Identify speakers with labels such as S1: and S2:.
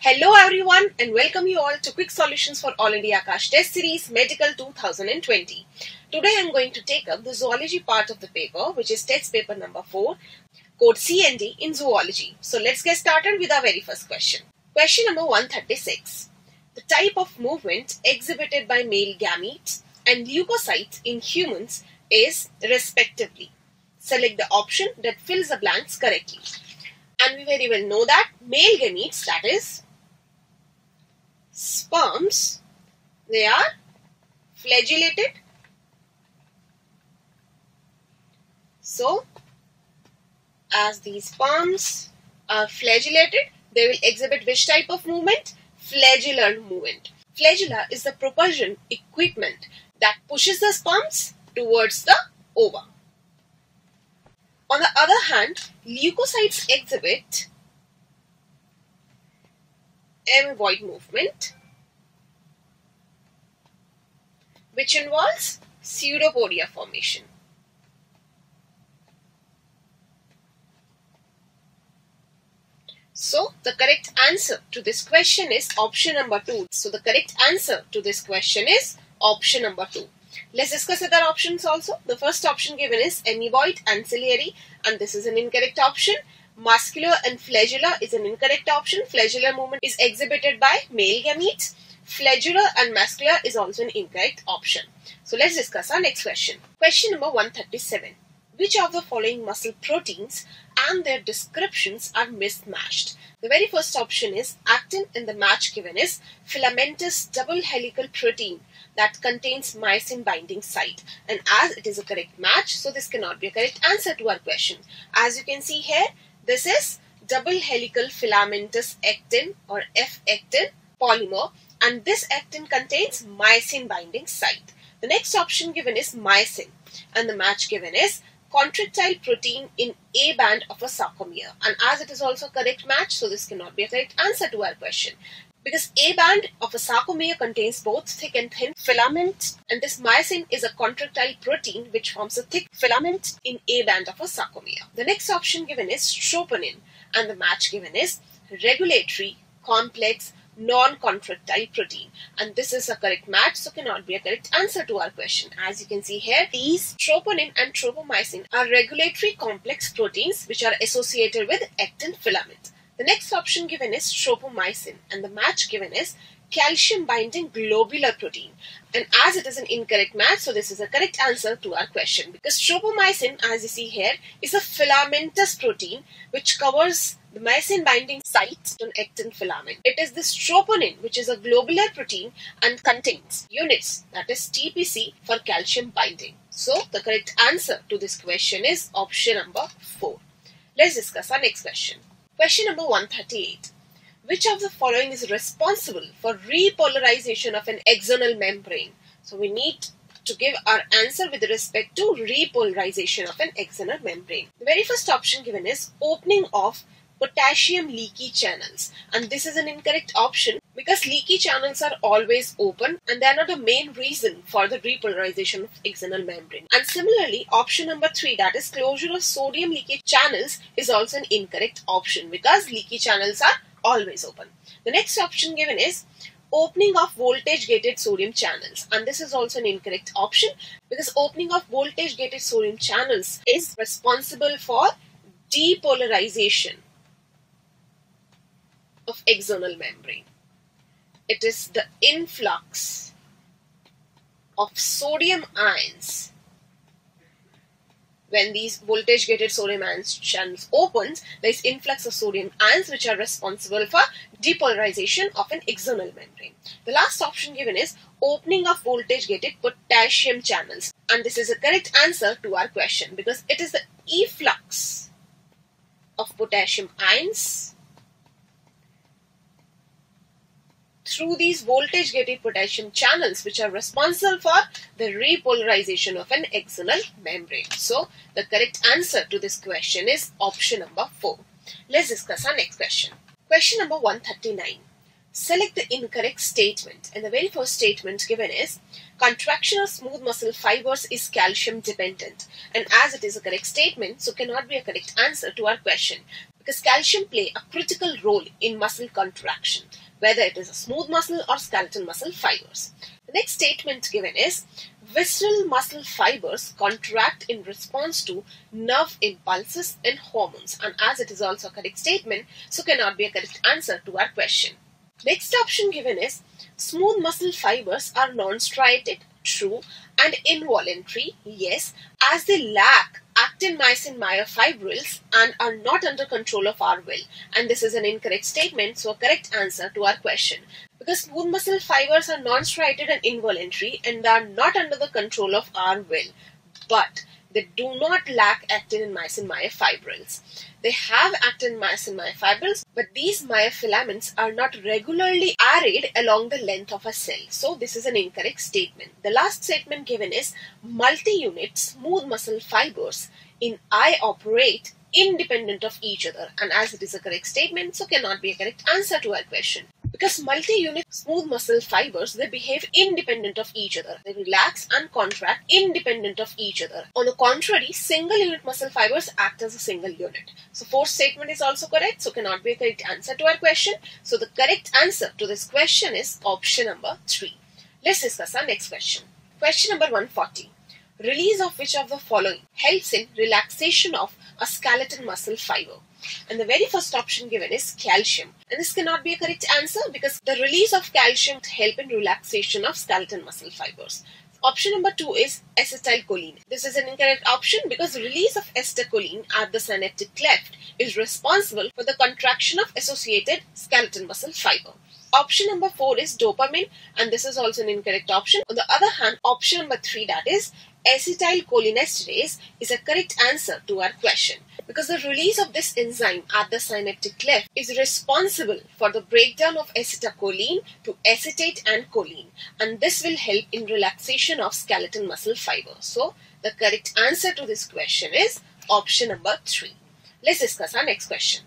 S1: Hello everyone and welcome you all to Quick Solutions for All India Akash Test Series Medical 2020. Today I am going to take up the zoology part of the paper, which is text paper number 4, code CND in zoology. So let's get started with our very first question. Question number 136. The type of movement exhibited by male gametes and leukocytes in humans is respectively. Select the option that fills the blanks correctly. And we very well know that male gametes, that is sperms, they are flagellated. So, as these sperms are flagellated, they will exhibit which type of movement? Flagellar movement. Flagella is the propulsion equipment that pushes the sperms towards the ova. On the other hand, leukocytes exhibit amoeboid movement, which involves pseudopodia formation. So, the correct answer to this question is option number 2. So, the correct answer to this question is option number 2. Let's discuss other options also. The first option given is amoeboid and ciliary, and this is an incorrect option. Muscular and flagellar is an incorrect option. Flagellar movement is exhibited by male gametes. Flagellar and muscular is also an incorrect option. So let's discuss our next question. Question number 137. Which of the following muscle proteins and their descriptions are mismatched? The very first option is actin, and the match given is filamentous double helical protein that contains myosin binding site, and as it is a correct match, so this cannot be a correct answer to our question. As you can see here, this is double helical filamentous actin or F-actin polymer, and this actin contains myosin binding site. The next option given is myosin, and the match given is contractile protein in A band of a sarcomere, and as it is also a correct match, so this cannot be a correct answer to our question. Because A band of a sarcomere contains both thick and thin filament, and this myosin is a contractile protein which forms a thick filament in A band of a sarcomere. The next option given is troponin, and the match given is regulatory complex non-contractile protein, and this is a correct match, so cannot be a correct answer to our question. As you can see here, these troponin and tropomyosin are regulatory complex proteins which are associated with actin filament. The next option given is tropomyosin, and the match given is calcium binding globular protein, and as it is an incorrect match, so this is a correct answer to our question, because tropomyosin, as you see here, is a filamentous protein which covers the myosin binding site on actin filament. It is this troponin which is a globular protein and contains units, that is TPC, for calcium binding. So the correct answer to this question is option number 4. Let's discuss our next question. Question number 138. Which of the following is responsible for repolarization of an axonal membrane? So we need to give our answer with respect to repolarization of an axonal membrane. The very first option given is opening of potassium leaky channels, and this is an incorrect option because leaky channels are always open and they are not the main reason for the repolarization of axonal membrane. And similarly, option number 3, that is closure of sodium leakage channels, is also an incorrect option because leaky channels are always open. The next option given is opening of voltage gated sodium channels, and this is also an incorrect option because opening of voltage gated sodium channels is responsible for depolarization of axonal membrane. It is the influx of sodium ions. When these voltage gated sodium ions channels opens, there is influx of sodium ions which are responsible for depolarization of an axonal membrane. The last option given is opening of voltage gated potassium channels, and this is a correct answer to our question because it is the efflux of potassium ions through these voltage gated potassium channels which are responsible for the repolarization of an axonal membrane. So the correct answer to this question is option number 4. Let's discuss our next question. Question number 139. Select the incorrect statement, and the very first statement given is contraction of smooth muscle fibers is calcium dependent, and as it is a correct statement, so cannot be a correct answer to our question because calcium play a critical role in muscle contraction, whether it is a smooth muscle or skeletal muscle fibers. The next statement given is visceral muscle fibers contract in response to nerve impulses and hormones, and as it is also a correct statement, so cannot be a correct answer to our question. Next option given is smooth muscle fibers are non-striated, true, and involuntary, yes, as they lack actin myosin myofibrils and are not under control of our will. And this is an incorrect statement, so a correct answer to our question. Because smooth muscle fibers are non-striated and involuntary and are not under the control of our will, but they do not lack actin and myosin myofibrils. They have actin and myosin myofibrils, but these myofilaments are not regularly arrayed along the length of a cell. So this is an incorrect statement. The last statement given is multi-unit smooth muscle fibers in eye operate independent of each other, and as it is a correct statement, so cannot be a correct answer to our question. Because multi-unit smooth muscle fibers, they behave independent of each other. They relax and contract independent of each other. On the contrary, single unit muscle fibers act as a single unit. So fourth statement is also correct, so cannot be a correct answer to our question. So the correct answer to this question is option number 3. Let's discuss our next question. Question number 140. Release of which of the following helps in relaxation of a skeletal muscle fiber? And the very first option given is calcium. And this cannot be a correct answer because the release of calcium helps in relaxation of skeletal muscle fibers. Option number 2 is acetylcholine. This is an incorrect option because the release of acetylcholine at the synaptic cleft is responsible for the contraction of associated skeletal muscle fiber. Option number 4 is dopamine, and this is also an incorrect option. On the other hand, option number 3, that is acetylcholinesterase, is a correct answer to our question because the release of this enzyme at the synaptic cleft is responsible for the breakdown of acetylcholine to acetate and choline, and this will help in relaxation of skeletal muscle fiber. So the correct answer to this question is option number 3. Let's discuss our next question.